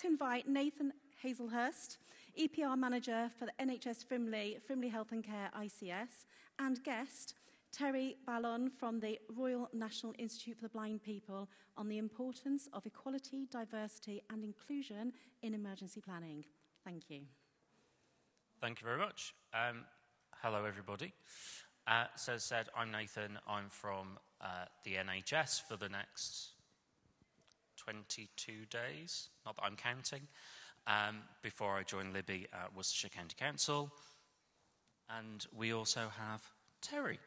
to invite Nathan Hazlehurst, EPR Manager for the NHS Frimley Health and Care ICS, and guest Terri Balon from the Royal National Institute for the Blind People on the importance of equality, diversity and inclusion in emergency planning. Thank you. Thank you very much. Hello, everybody. So as said, I'm Nathan. I'm from the NHS for the next 22 days, not that I'm counting, before I joined Libby at Worcestershire County Council. And we also have Terri.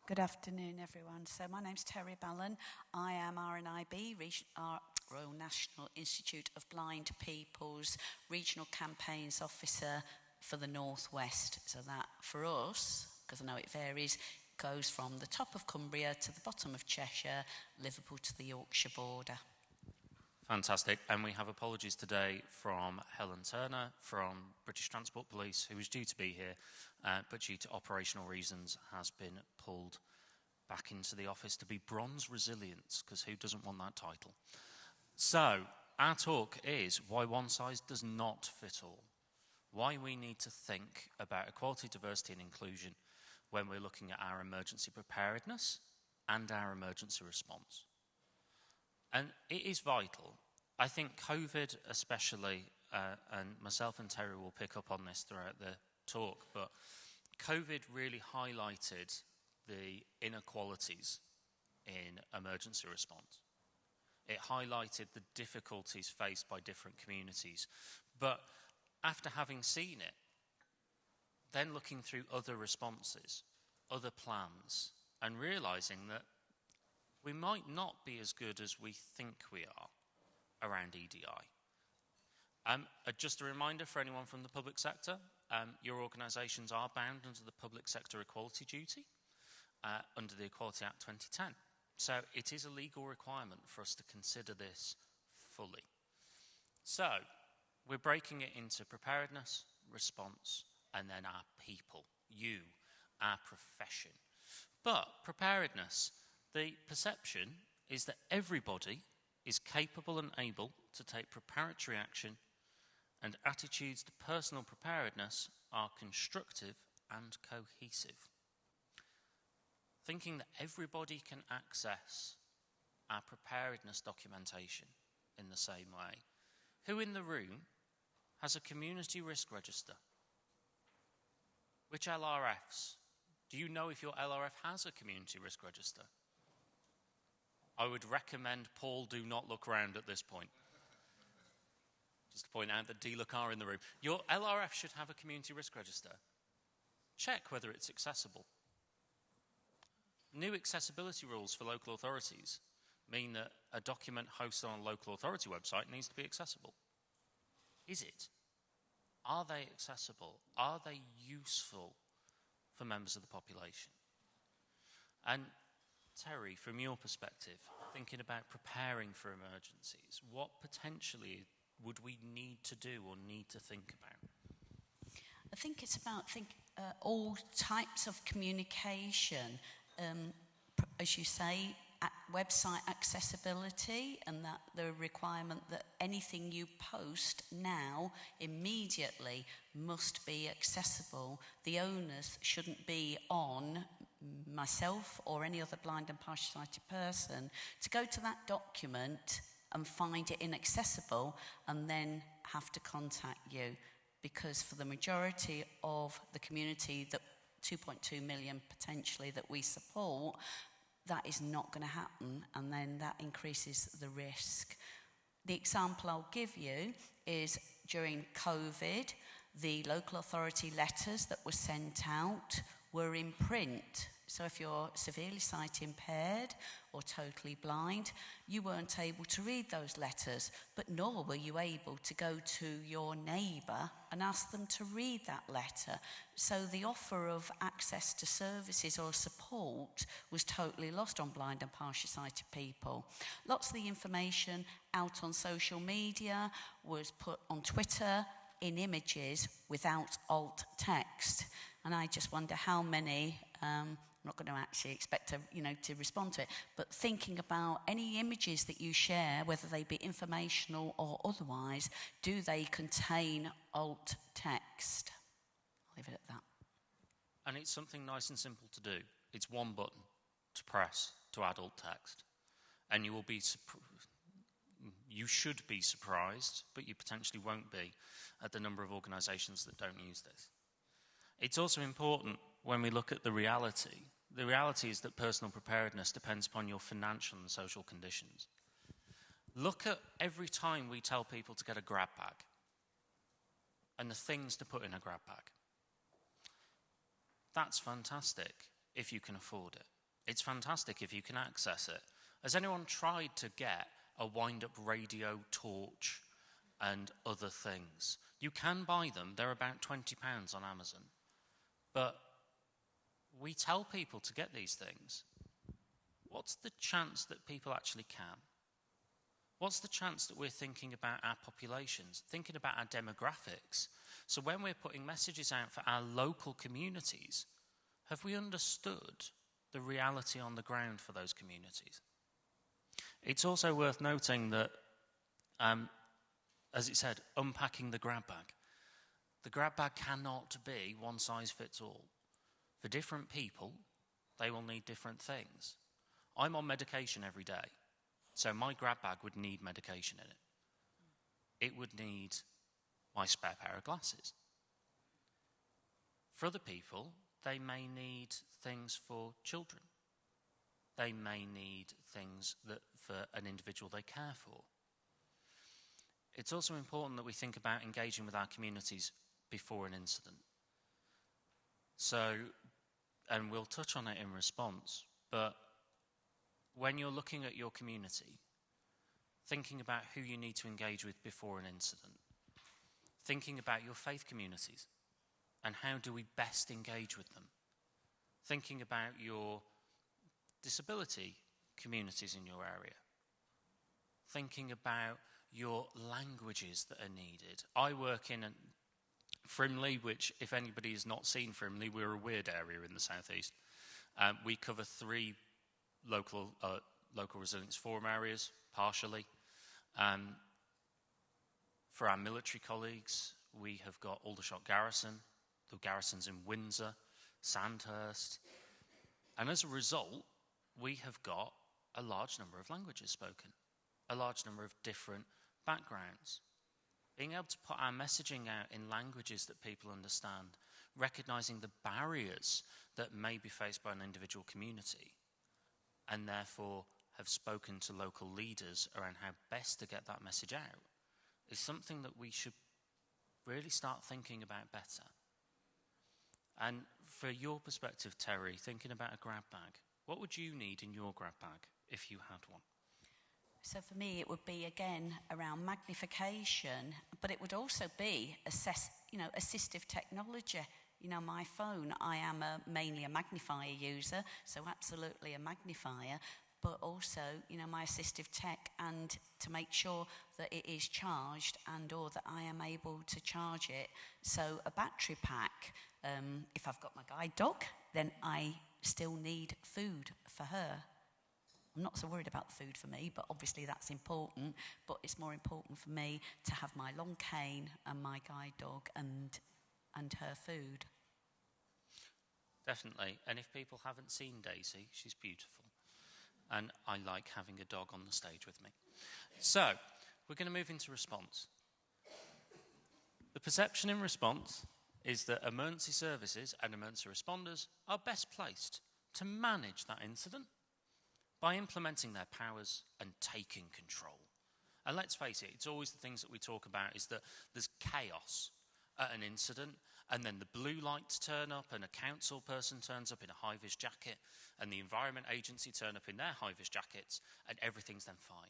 Good afternoon, everyone. So my name's Terri Balon. I am RNIB, Royal National Institute of Blind People's Regional Campaigns Officer for the North West. So that, for us, because I know it varies, goes from the top of Cumbria to the bottom of Cheshire, Liverpool to the Yorkshire border. Fantastic. And we have apologies today from Helen Turner from British Transport Police, who was due to be here, but due to operational reasons has been pulled back into the office to be Bronze Resilience, because who doesn't want that title? So, our talk is why one size does not fit all. Why we need to think about equality, diversity and inclusion when we're looking at our emergency preparedness and our emergency response. And it is vital. I think COVID especially, and myself and Terri will pick up on this throughout the talk, but COVID really highlighted the inequalities in emergency response. It highlighted the difficulties faced by different communities. But after having seen it, then looking through other responses, other plans, and realising that we might not be as good as we think we are around EDI. Just a reminder for anyone from the public sector, your organisations are bound under the Public Sector Equality Duty under the Equality Act 2010. So it is a legal requirement for us to consider this fully. So we're breaking it into preparedness, response, and then our people, you, our profession. But preparedness, the perception is that everybody is capable and able to take preparatory action, and attitudes to personal preparedness are constructive and cohesive. Thinking that everybody can access our preparedness documentation in the same way. Who in the room has a community risk register? Which LRFs? Do you know if your LRF has a community risk register? I would recommend Paul do not look around at this point. Just to point out that D-Look are in the room. Your LRF should have a community risk register. Check whether it's accessible. New accessibility rules for local authorities mean that a document hosted on a local authority website needs to be accessible. Is it? Are they accessible? Are they useful for members of the population? And Terri, from your perspective, thinking about preparing for emergencies, what potentially would we need to do or need to think about? I think it's about all types of communication. As you say, website accessibility, and that the requirement that anything you post now immediately must be accessible. The onus shouldn't be on myself or any other blind and partially sighted person to go to that document and find it inaccessible and then have to contact you, because for the majority of the community, that 2.2 million potentially that we support, that is not going to happen, and then that increases the risk. The example I'll give you is during COVID, the local authority letters that were sent out were in print. So if you're severely sight impaired or totally blind, you weren't able to read those letters, but nor were you able to go to your neighbour and ask them to read that letter. So the offer of access to services or support was totally lost on blind and partially sighted people. Lots of the information out on social media was put on Twitter in images without alt text. And I just wonder how many not going to actually expect to, to respond to it, but thinking about any images that you share, whether they be informational or otherwise, do they contain alt text? I'll leave it at that. And it's something nice and simple to do. It's one button to press to add alt text. And you will be you should be surprised, but you potentially won't be, at the number of organisations that don't use this. It's also important when we look at the reality. The reality is that personal preparedness depends upon your financial and social conditions. Look at every time we tell people to get a grab bag and the things to put in a grab bag. That's fantastic if you can afford it. It's fantastic if you can access it. Has anyone tried to get a wind-up radio, torch, and other things? You can buy them. They're about £20 on Amazon. But we tell people to get these things. What's the chance that people actually can? What's the chance that we're thinking about our populations, thinking about our demographics? So when we're putting messages out for our local communities, have we understood the reality on the ground for those communities? It's also worth noting that, as it said, unpacking the grab bag. The grab bag cannot be one size fits all. For different people, they will need different things. I'm on medication every day, so my grab bag would need medication in it. It would need my spare pair of glasses. For other people, they may need things for children. They may need things that for an individual they care for. It's also important that we think about engaging with our communities before an incident. So, and we'll touch on it in response, but when you're looking at your community, thinking about who you need to engage with before an incident, thinking about your faith communities and how do we best engage with them, thinking about your disability communities in your area, thinking about your languages that are needed. I work in Frimley, which, if anybody has not seen Frimley, we're a weird area in the southeast. We cover 3 local resilience forum areas, partially. For our military colleagues, we have got Aldershot Garrison, the garrisons in Windsor, Sandhurst, and as a result, we have got a large number of languages spoken, a large number of different backgrounds. Being able to put our messaging out in languages that people understand, recognising the barriers that may be faced by an individual community, and therefore have spoken to local leaders around how best to get that message out, is something that we should really start thinking about better. And for your perspective, Terri, thinking about a grab bag, what would you need in your grab bag if you had one? So for me, it would be, again, around magnification, but it would also be assistive technology. My phone, I am mainly a magnifier user, so absolutely a magnifier, but also, my assistive tech, and to make sure that it is charged and or that I am able to charge it. So a battery pack, if I've got my guide dog, then I still need food for her. I'm not so worried about the food for me, but obviously that's important. But it's more important for me to have my long cane and my guide dog and her food. Definitely. And if people haven't seen Daisy, she's beautiful. And I like having a dog on the stage with me. So, we're going to move into response. The perception in response is that emergency services and emergency responders are best placed to manage that incident by implementing their powers and taking control. And let's face it, it's always the things that we talk about is that there's chaos at an incident, and then the blue lights turn up and a council person turns up in a high-vis jacket and the Environment Agency turn up in their high-vis jackets and everything's then fine.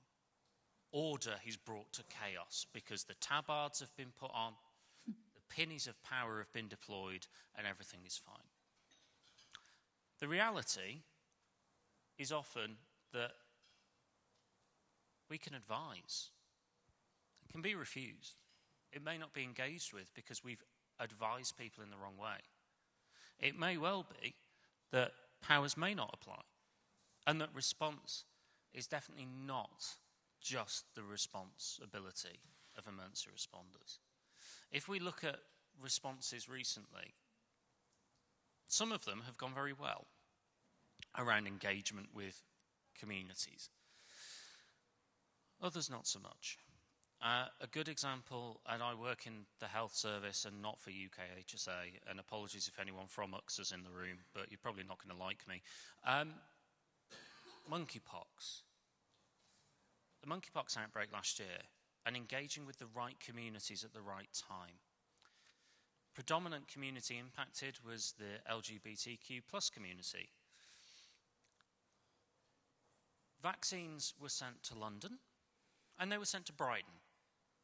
Order is brought to chaos because the tabards have been put on, the pinnies of power have been deployed, and everything is fine. The reality is often that we can advise. It can be refused. It may not be engaged with because we've advised people in the wrong way. It may well be that powers may not apply, and that response is definitely not just the responsibility of emergency responders. If we look at responses recently, some of them have gone very well around engagement with communities. Others not so much. A good example, and I work in the health service and not for UKHSA, and apologies if anyone from UX is in the room, but you're probably not going to like me. Monkeypox. The monkeypox outbreak last year, and engaging with the right communities at the right time. Predominant community impacted was the LGBTQ plus community. Vaccines were sent to London, and they were sent to Brighton.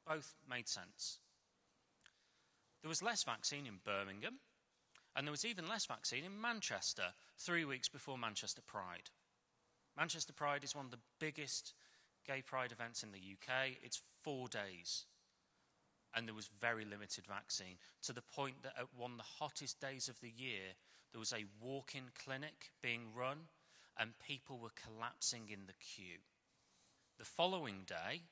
Both made sense. There was less vaccine in Birmingham, and there was even less vaccine in Manchester, 3 weeks before Manchester Pride. Manchester Pride is one of the biggest gay pride events in the UK. It's 4 days, and there was very limited vaccine, to the point that at one of the hottest days of the year, there was a walk-in clinic being run, and people were collapsing in the queue. The following day,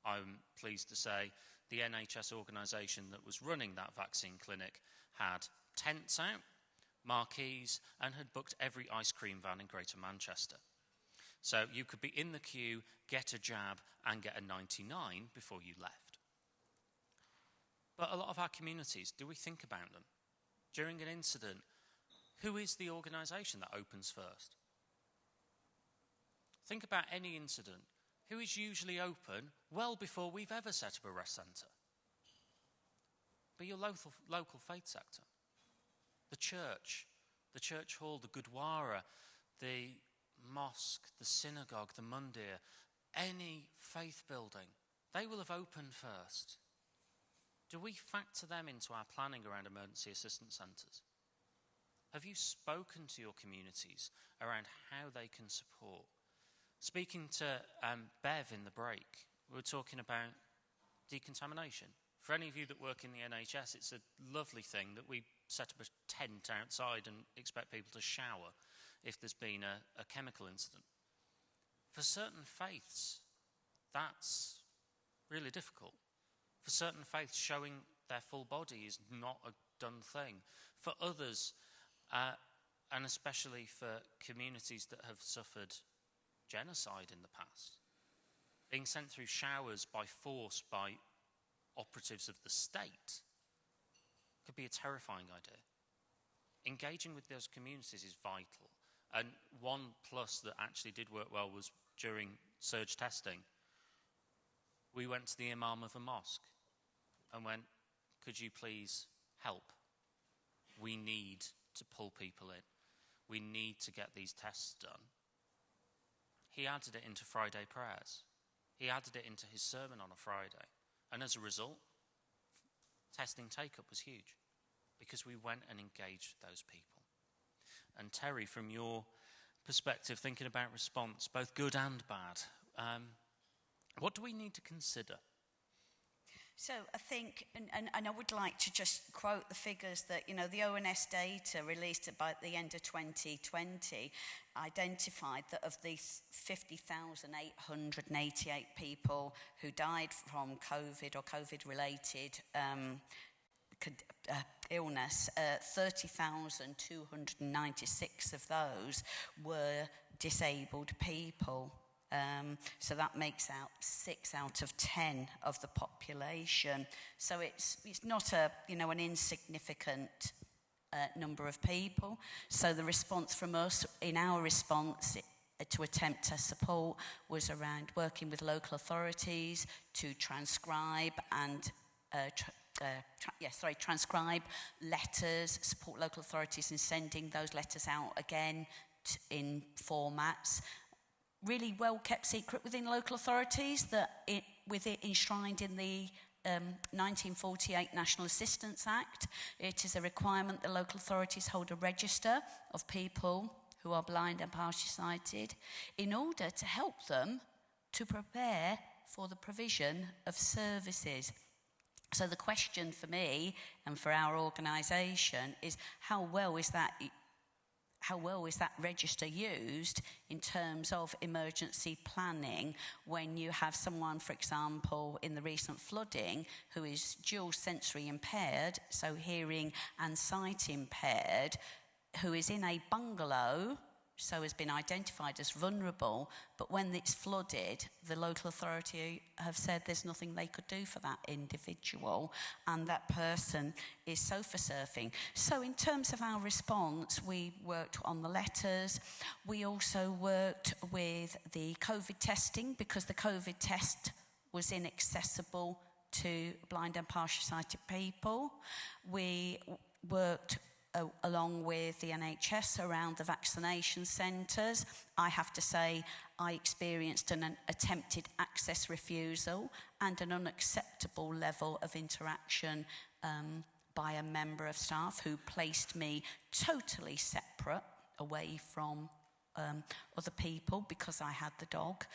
I'm pleased to say, the NHS organisation that was running that vaccine clinic had tents out, marquees, and had booked every ice cream van in Greater Manchester. So you could be in the queue, get a jab, and get a 99 before you left. But a lot of our communities, do we think about them? During an incident, who is the organisation that opens first? Think about any incident. Who is usually open well before we've ever set up a rest centre? But your local faith sector. The church hall, the Gurdwara, the mosque, the synagogue, the mandir, any faith building, they will have opened first. Do we factor them into our planning around emergency assistance centres? Have you spoken to your communities around how they can support? Speaking to Bev in the break, we were talking about decontamination. For any of you that work in the NHS, it's a lovely thing that we set up a tent outside and expect people to shower if there's been a chemical incident. For certain faiths, that's really difficult. For certain faiths, showing their full body is not a done thing. For others, and especially for communities that have suffered genocide in the past, being sent through showers by force by operatives of the state could be a terrifying idea. Engaging with those communities is vital. And one plus that actually did work well was during surge testing. We went to the imam of a mosque and went, could you please help? We need to pull people in. We need to get these tests done. He added it into Friday prayers. He added it into his sermon on a Friday. And as a result, testing take-up was huge because we went and engaged with those people. And Terri, from your perspective, thinking about response, both good and bad, what do we need to consider? So I think, and I would like to just quote the figures that, the ONS data released by the end of 2020 identified that of these 50,888 people who died from COVID or COVID-related illness, 30,296 of those were disabled people. So that makes out 6 out of 10 of the population. So it's not an insignificant number of people. So the response from us, in our response to attempt to support, was around working with local authorities to transcribe and transcribe letters, support local authorities in sending those letters out again in formats. Really well kept secret within local authorities, with it enshrined in the 1948 National Assistance Act. It is a requirement that local authorities hold a register of people who are blind and partially sighted in order to help them to prepare for the provision of services. So the question for me and for our organisation is, how well is that well is that register used in terms of emergency planning when you have someone, for example, in the recent flooding, who is dual sensory impaired, so hearing and sight impaired, who is in a bungalow, so has been identified as vulnerable, but when it's flooded, the local authority have said there's nothing they could do for that individual, and that person is sofa surfing. So in terms of our response, we worked on the letters. We also worked with the COVID testing, because the COVID test was inaccessible to blind and partially sighted people. We worked along with the NHS around the vaccination centres. I have to say I experienced an attempted access refusal and an unacceptable level of interaction by a member of staff who placed me totally separate away from other people because I had the dog.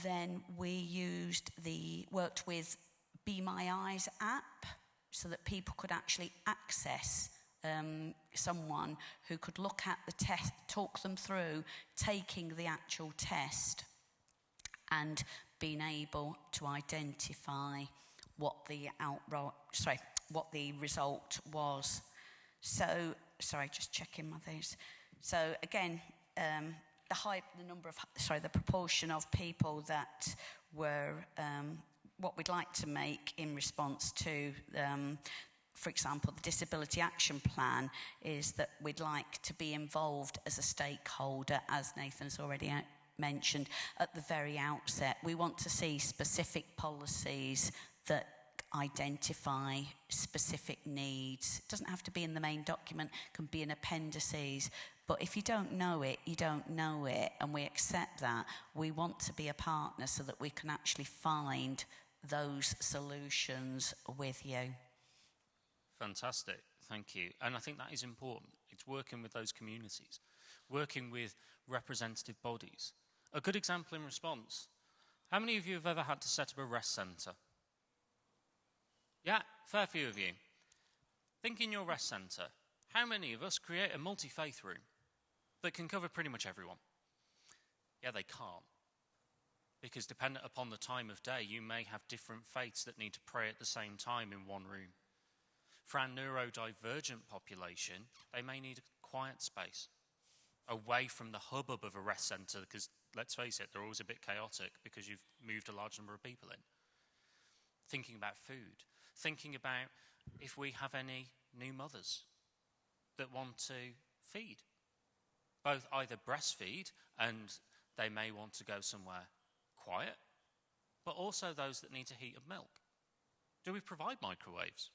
Then we worked with Be My Eyes app so that people could actually access someone who could look at the test, talk them through taking the actual test and being able to identify what the result was. So, sorry, just checking my things. So again, the proportion of people that were what we'd like to make in response to for example, the Disability Action Plan is that we'd like to be involved as a stakeholder, as Nathan's already mentioned, at the very outset. We want to see specific policies that identify specific needs. It doesn't have to be in the main document, it can be in appendices. But if you don't know it, you don't know it, and we accept that. We want to be a partner so that we can actually find those solutions with you. Fantastic, thank you. And I think that is important. It's working with those communities, working with representative bodies. A good example in response. How many of you have ever had to set up a rest centre? Yeah, fair few of you. Think in your rest centre, how many of us create a multi-faith room that can cover pretty much everyone? Yeah, they can't. Because dependent upon the time of day, you may have different faiths that need to pray at the same time in one room. For our neurodivergent population, they may need a quiet space, away from the hubbub of a rest centre, because, let's face it, they're always a bit chaotic because you've moved a large number of people in. Thinking about food, thinking about if we have any new mothers that want to feed, both either breastfeed and they may want to go somewhere quiet, but also those that need to heat up milk. Do we provide microwaves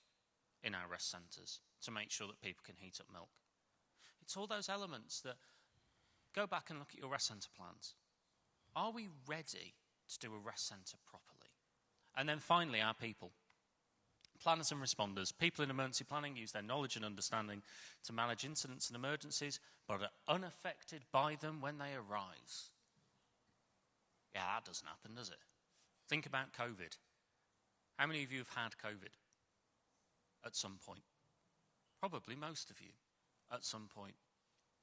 in our rest centres to make sure that people can heat up milk? It's all those elements that go back and look at your rest centre plans. Are we ready to do a rest centre properly? And then finally, our people. Planners and responders. People in emergency planning use their knowledge and understanding to manage incidents and emergencies, but are unaffected by them when they arise. Yeah, that doesn't happen, does it? Think about COVID. How many of you have had COVID at some point? Probably most of you at some point.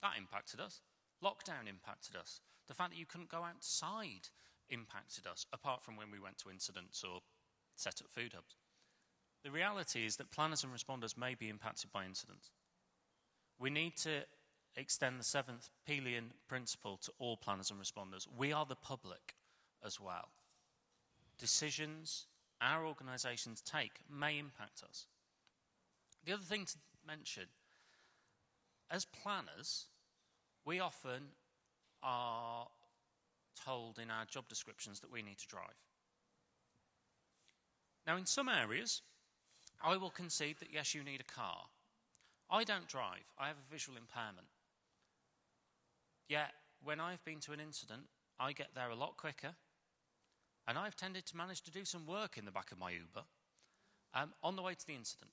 That impacted us. Lockdown impacted us. The fact that you couldn't go outside impacted us, apart from when we went to incidents or set up food hubs. The reality is that planners and responders may be impacted by incidents. We need to extend the 7th Pelian principle to all planners and responders. We are the public as well. Decisions our organisations take may impact us. The other thing to mention, as planners, we often are told in our job descriptions that we need to drive. Now, in some areas, I will concede that yes, you need a car. I don't drive. I have a visual impairment. Yet, when I've been to an incident, I get there a lot quicker, and I've tended to manage to do some work in the back of my Uber on the way to the incident.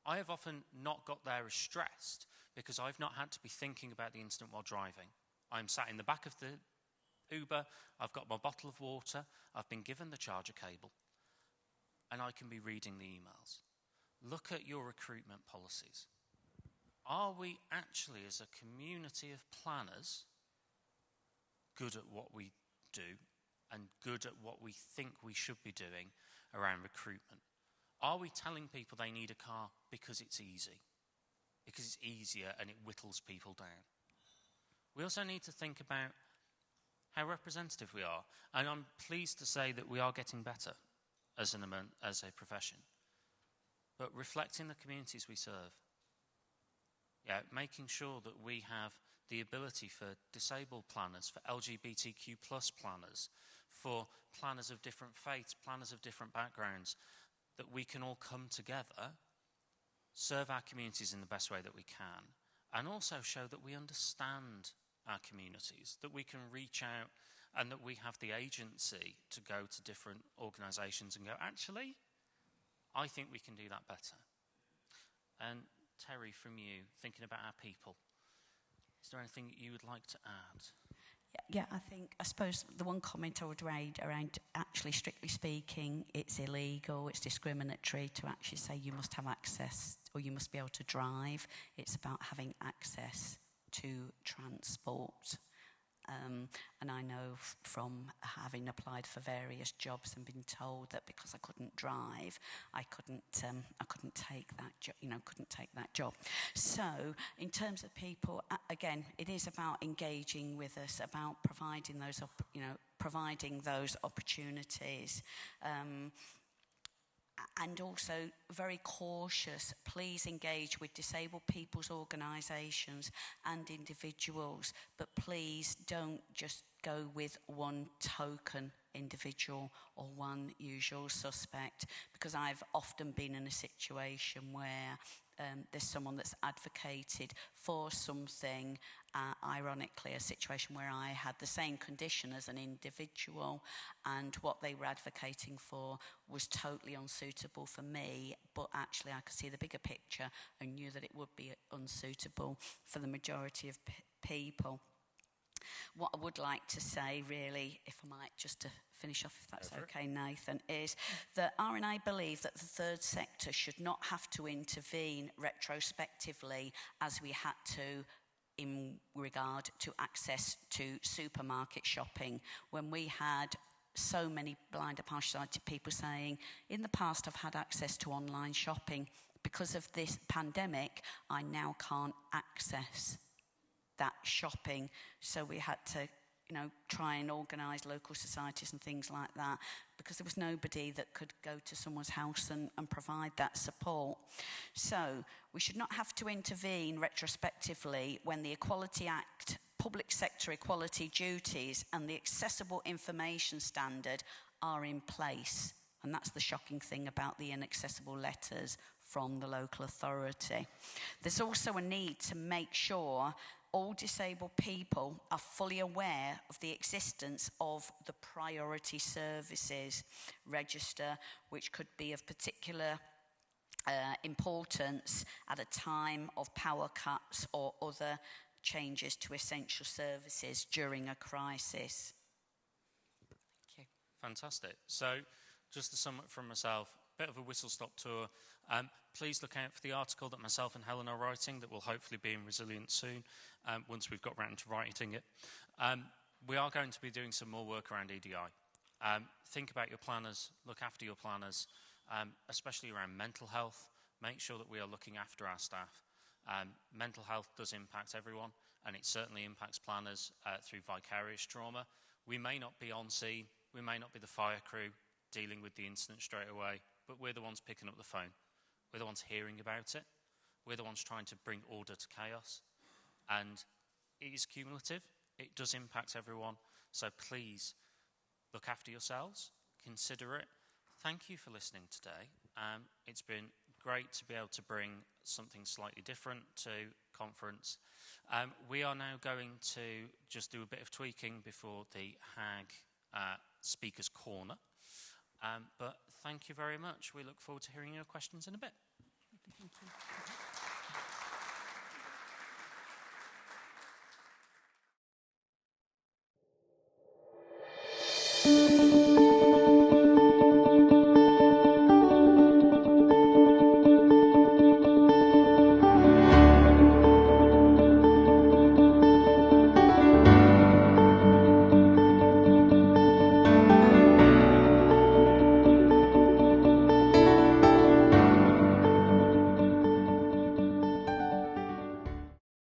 I have often not got there as stressed because I've not had to be thinking about the incident while driving. I'm sat in the back of the Uber, I've got my bottle of water, I've been given the charger cable, and I can be reading the emails. Look at your recruitment policies. are we actually, as a community of planners, good at what we do and good at what we think we should be doing around recruitment? Are we telling people they need a car because it's easy? Because it's easier and it whittles people down? We also need to think about how representative we are. And I'm pleased to say that we are getting better as a profession. But reflecting the communities we serve. Yeah, making sure that we have the ability for disabled planners, for LGBTQ plus planners, for planners of different faiths, planners of different backgrounds, that we can all come together, serve our communities in the best way that we can, and also show that we understand our communities, that we can reach out and that we have the agency to go to different organisations and go, actually, I think we can do that better. And Terri, from you, thinking about our people, is there anything you would like to add? Yeah, I suppose the one comment I would raise around, actually, strictly speaking, it's illegal, it's discriminatory to actually say you must have access or you must be able to drive. It's about having access to transport. And I know from having applied for various jobs and been told that because I couldn't drive, I couldn't take that job. So, in terms of people, again, it is about engaging with us, about providing those opportunities. And also very cautious, please engage with disabled people's organisations and individuals, but please don't just go with one token individual or one usual suspect, because I've often been in a situation where there's someone that's advocated for something, ironically a situation where I had the same condition as an individual, and what they were advocating for was totally unsuitable for me, but actually I could see the bigger picture and knew that it would be unsuitable for the majority of people. What I would like to say, really, if I might, just to finish off, if that's okay, Nathan, is that RNA believe that the third sector should not have to intervene retrospectively as we had to in regard to access to supermarket shopping, when we had so many blind and partially sighted people saying, in the past I've had access to online shopping. Because of this pandemic, I now can't access that shopping. So we had to, try and organise local societies and things like that, because there was nobody that could go to someone's house and provide that support. So we should not have to intervene retrospectively when the Equality Act, public sector equality duties and the accessible information standard are in place. And that's the shocking thing about the inaccessible letters from the local authority. There's also a need to make sure all disabled people are fully aware of the existence of the priority services register, which could be of particular importance at a time of power cuts or other changes to essential services during a crisis. Thank you. Fantastic. So, just to sum up from myself, a bit of a whistle-stop tour. Please look out for the article that myself and Helen are writing that will hopefully be in Resilience soon, once we've got round to writing it. We are going to be doing some more work around EDI. Think about your planners, look after your planners, especially around mental health. Make sure that we are looking after our staff. Mental health does impact everyone, and it certainly impacts planners through vicarious trauma. We may not be on scene, we may not be the fire crew dealing with the incident straight away, but we're the ones picking up the phone. We're the ones hearing about it. We're the ones trying to bring order to chaos. And it is cumulative. It does impact everyone. So please look after yourselves. Consider it. Thank you for listening today. It's been great to be able to bring something slightly different to conference. We are now going to just do a bit of tweaking before the HAG Speakers Corner. But thank you very much. We look forward to hearing your questions in a bit. Thank you.